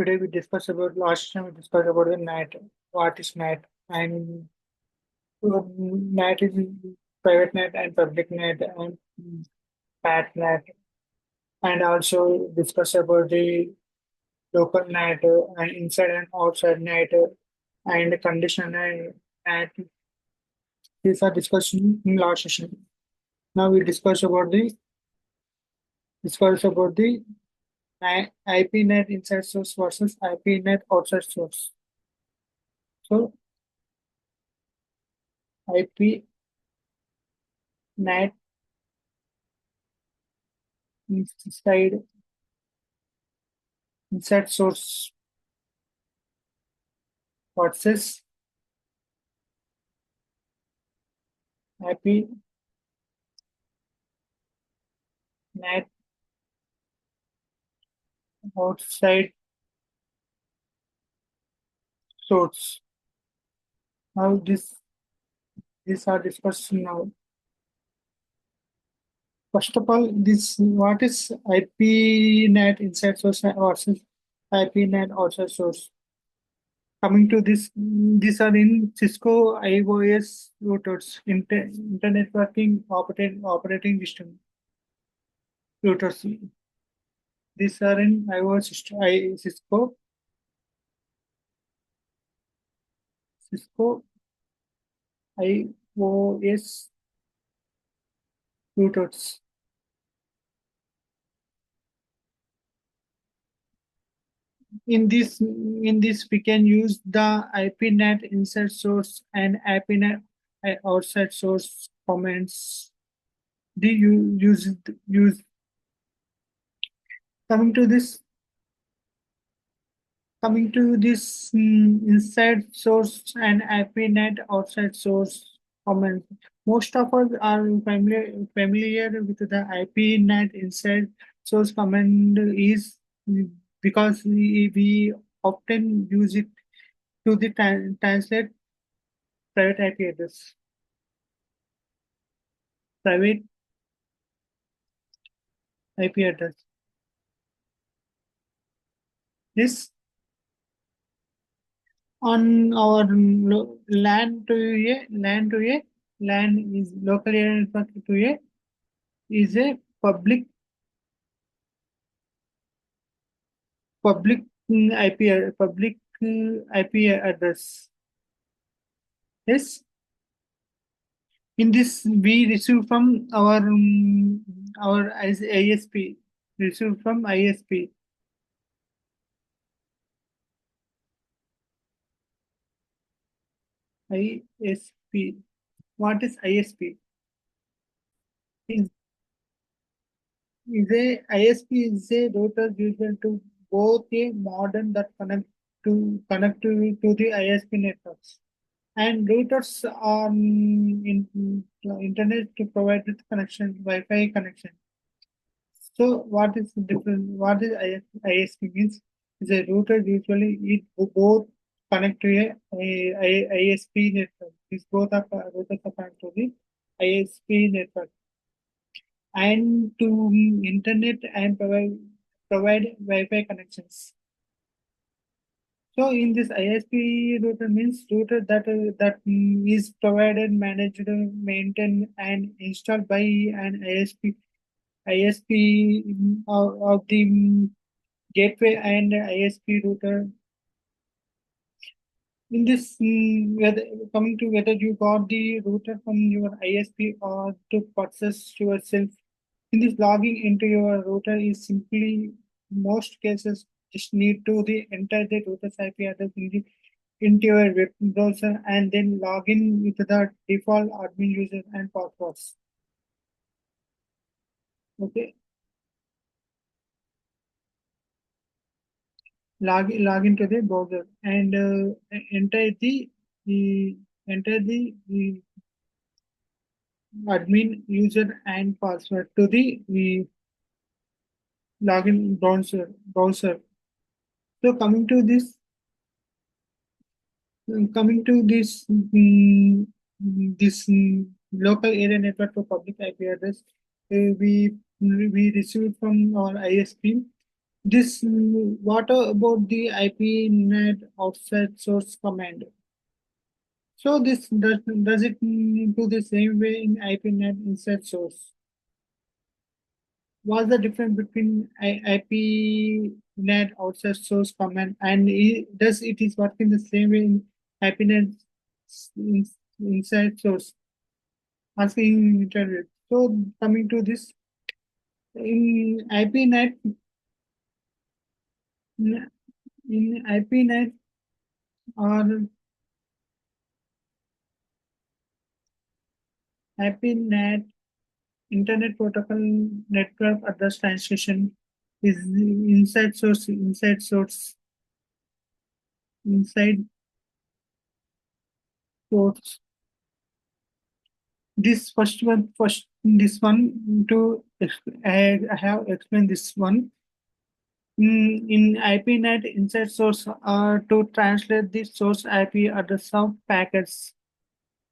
Today we discuss about last time we discussed about the NAT. What is NAT? And NAT is private net and public net and PAT net. And also discuss about the local NAT and inside and outside NAT and conditional NAT. These are discussed in last session. Now we discuss about the IP net inside source versus IP net outside source. So IP NAT inside source versus IP NAT outside source. Now these are discussed now. First of all, this what is IP NAT inside source versus IP NAT outside source. Coming to this, these are in Cisco iOS routers, internet working operating system routers. These are in iOS system, Cisco iOS routers. In this we can use the IPNet inside source and IPNet outside source comments. The use coming to this inside source and IPNet outside source comments. Most of us are familiar with the IPNet inside source command is because we often use it to the translate private IP address. Private IP address. This on our land to a land is local area network to a is a public IP address. Yes, in this we receive from our ISP, receive from ISP. ISP. What is ISP? Is a ISP is a router usual to both a modern that connect to the ISP networks and routers on internet to provide with connection Wi-Fi connection. So what is the difference? What is ISP means? Is a router usually it both connect to a ISP network. These both are routers are connected to the ISP network and to internet and provide Wi-Fi connections. So in this ISP router means router that is provided, managed, maintained, and installed by an ISP of the gateway and ISP router. In this, whether coming to whether you got the router from your ISP or to purchase yourself. In this, logging into your router is simply most cases just need to enter the router's IP address into your web browser and then log in with the default admin user and passwords. Okay, log into the browser and enter the admin user and password to the login browser. So coming to this local area network for public IP address, we receive from our ISP What about the IPNet outside source command? So this does it do the same way in IPNet inside source? What's the difference between IPNet outside source command and does it is working the same way in IPNet in, inside source? Asking in internet. So coming to this in IPNet in IPNet or IPNet Internet Protocol Network Address Translation is inside source. This one I have explained this one. In IPNet inside source to translate the source IP address of packets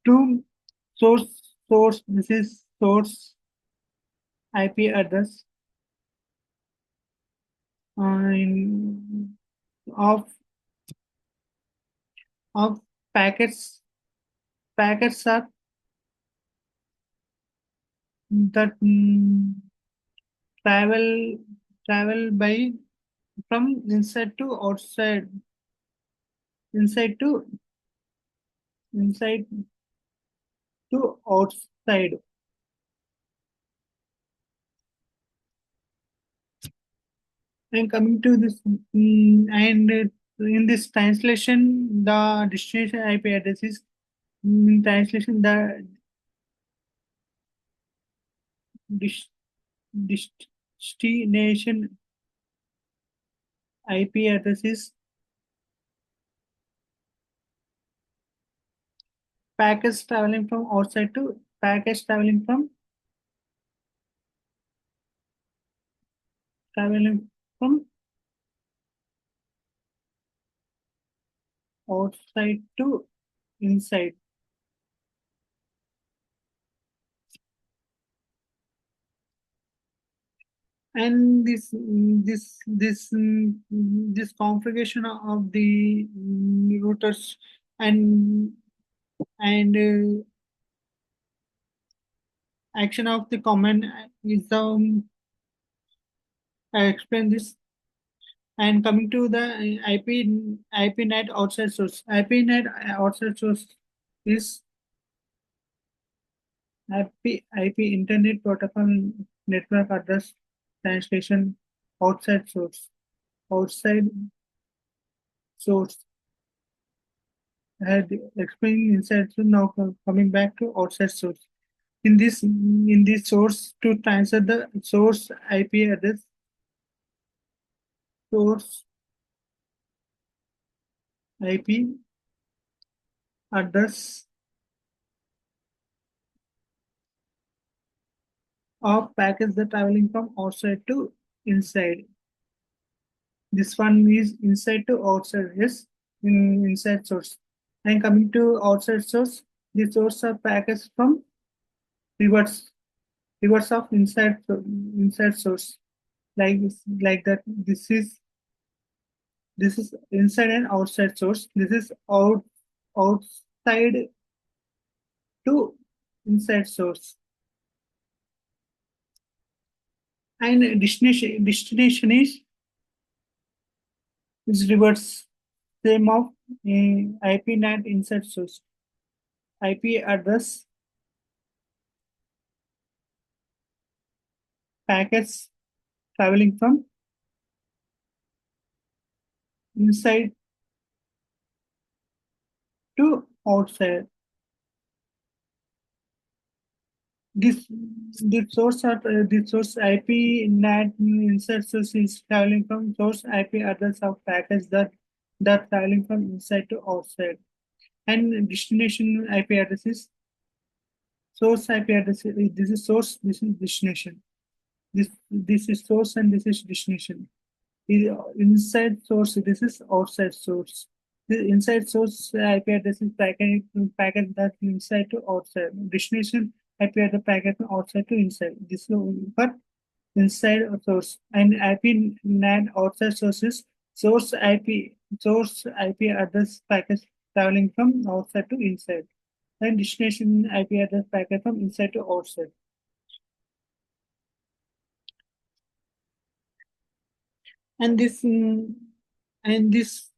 to source. This is source IP address in, of of packets. Packets are that travel travel by from inside to outside, inside to inside to outside. And coming to this, and in this translation, the destination IP address is in translation the dis- destination IP address is packets traveling from outside to packets traveling from outside to inside. And this configuration of the routers and and action of the command is the I explain this. And coming to the IPNet outside source. IPNet outside source is IP Internet Protocol Network Address Translation outside source. Outside source. I had explained inside source. Now coming back to outside source. In this source to transfer the source IP address, source IP address of packets that traveling from outside to inside. This one is inside to outside, yes, in inside source. And coming to outside source, the source of packets from reverse, reverse of inside source. Like that. This is inside and outside source. This is outside to inside source. And destination is reverse. Same of IP NAT inside source. IP address packets traveling from inside to outside. This the source IP NAT inside source is traveling from source IP address of packets that traveling from inside to outside. And destination IP address is source IP address. This is source. This is destination. This is source and this is destination. Inside source. This is outside source. The inside source IP address is packet that inside to outside. Destination IP address packet from outside to inside. This is what. inside a source, and IP NAT outside sources. Source IP address packets traveling from outside to inside, and destination IP address packet from inside to outside. And this and this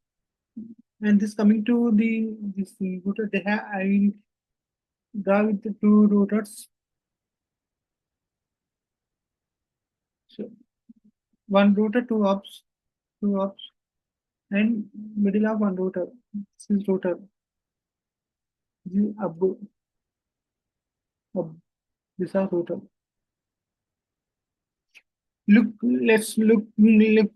and this coming to this router, they have I will draw with the two routers. So one router, two ups, and middle of one router. This is router. This is up. This is router. Let's look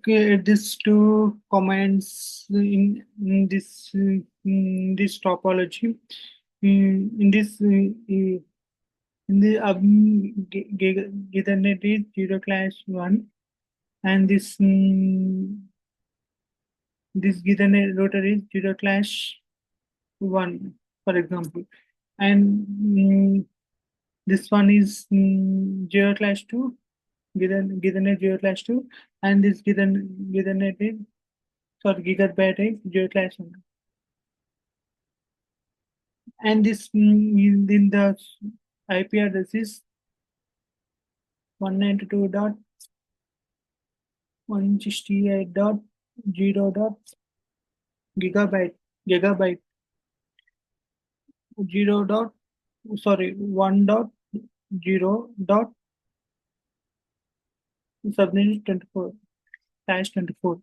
at these two commands in this topology. In this in the Ethernet is 0 class 1, and this Ethernet router is 0 class 1, for example, and this one is 0 class 2, Ethernet 0 class 2, and this Ethernet is, sorry, gigabyte is 0 class 1. And this in the IP address is 192.168.0. Gigabyte 0 dot, sorry, 1 dot 0 dot subnet 24 dash 24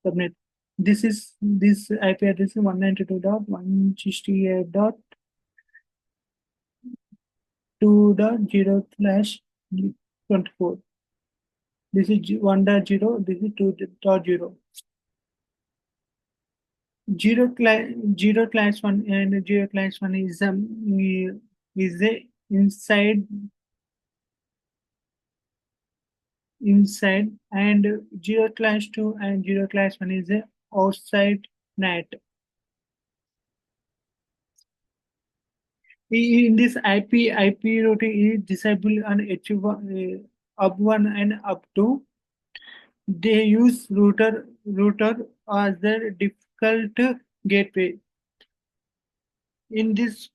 subnet. This IP address is 192.168.2.0/24. This is 1.0, this is 2.0. Zero class 1 and 0 class 1 is the inside, and 0 class 2 and 0 class 1 is the outside NAT. In this IP routing is disabled on H1, up 1 and up 2. They use router as their difficult gateway. In this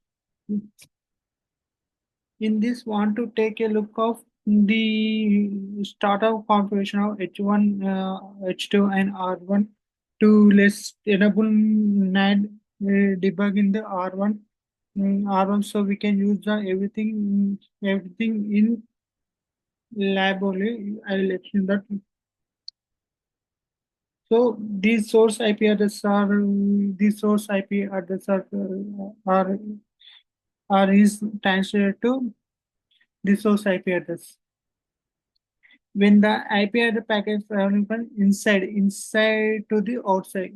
want to take a look of the startup configuration of H1, H2 and R1 to let's enable NAT debug in the R1. R1, so we can use the everything in lab only. I will let you that. So these source IP addresses are is translated to the source IP address. When the IP address packet is traveling from inside to the outside,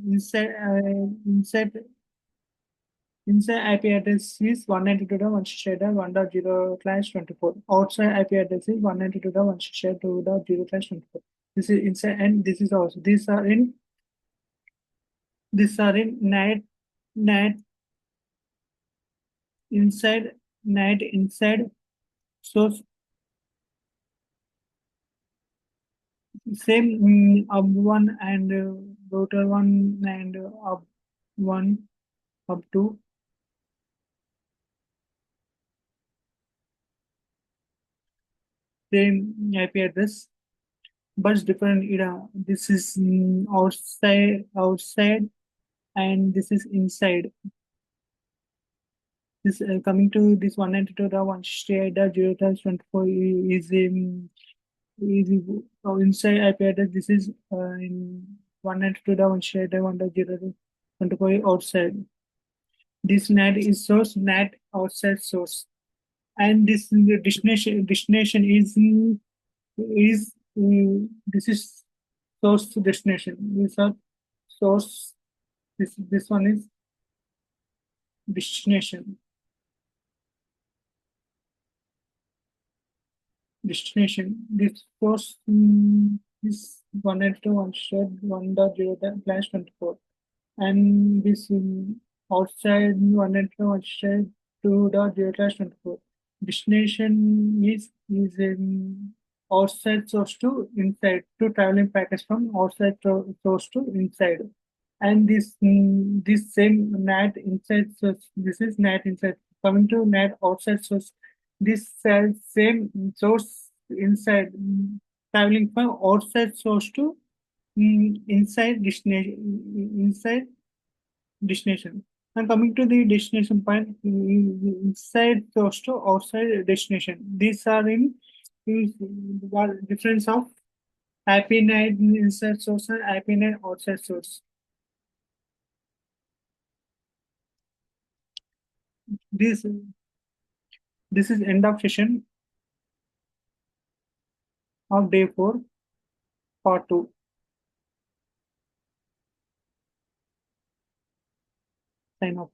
inside IP address is 192.168.1.0/24. Outside IP address is 192.168.2.0/24. This is inside, and this is also. These are in NAT inside, NAT inside. So same up 1 and router 1 and up 1 up 2. Same IP address, but different era. This is outside, and this is inside. This coming to this 192.168.0/24 is inside IP address. This is in 192.168.1.0/24 outside. This NAT is source, NAT outside source, and this destination is this is source to destination. These are source. This one is destination. This source is 192.168.1.0/24, and this outside 192.168.2.0/24. Destination is outside source to inside to traveling packets from outside source to inside. And this same NAT inside source, this is NAT inside. Coming to NAT outside source, this same source inside traveling from outside source to inside destination. And coming to the destination point, inside source to outside destination. These are in what difference of happy night inside source and happy night outside source. This this is end of session of day 4, part 2. Sign off.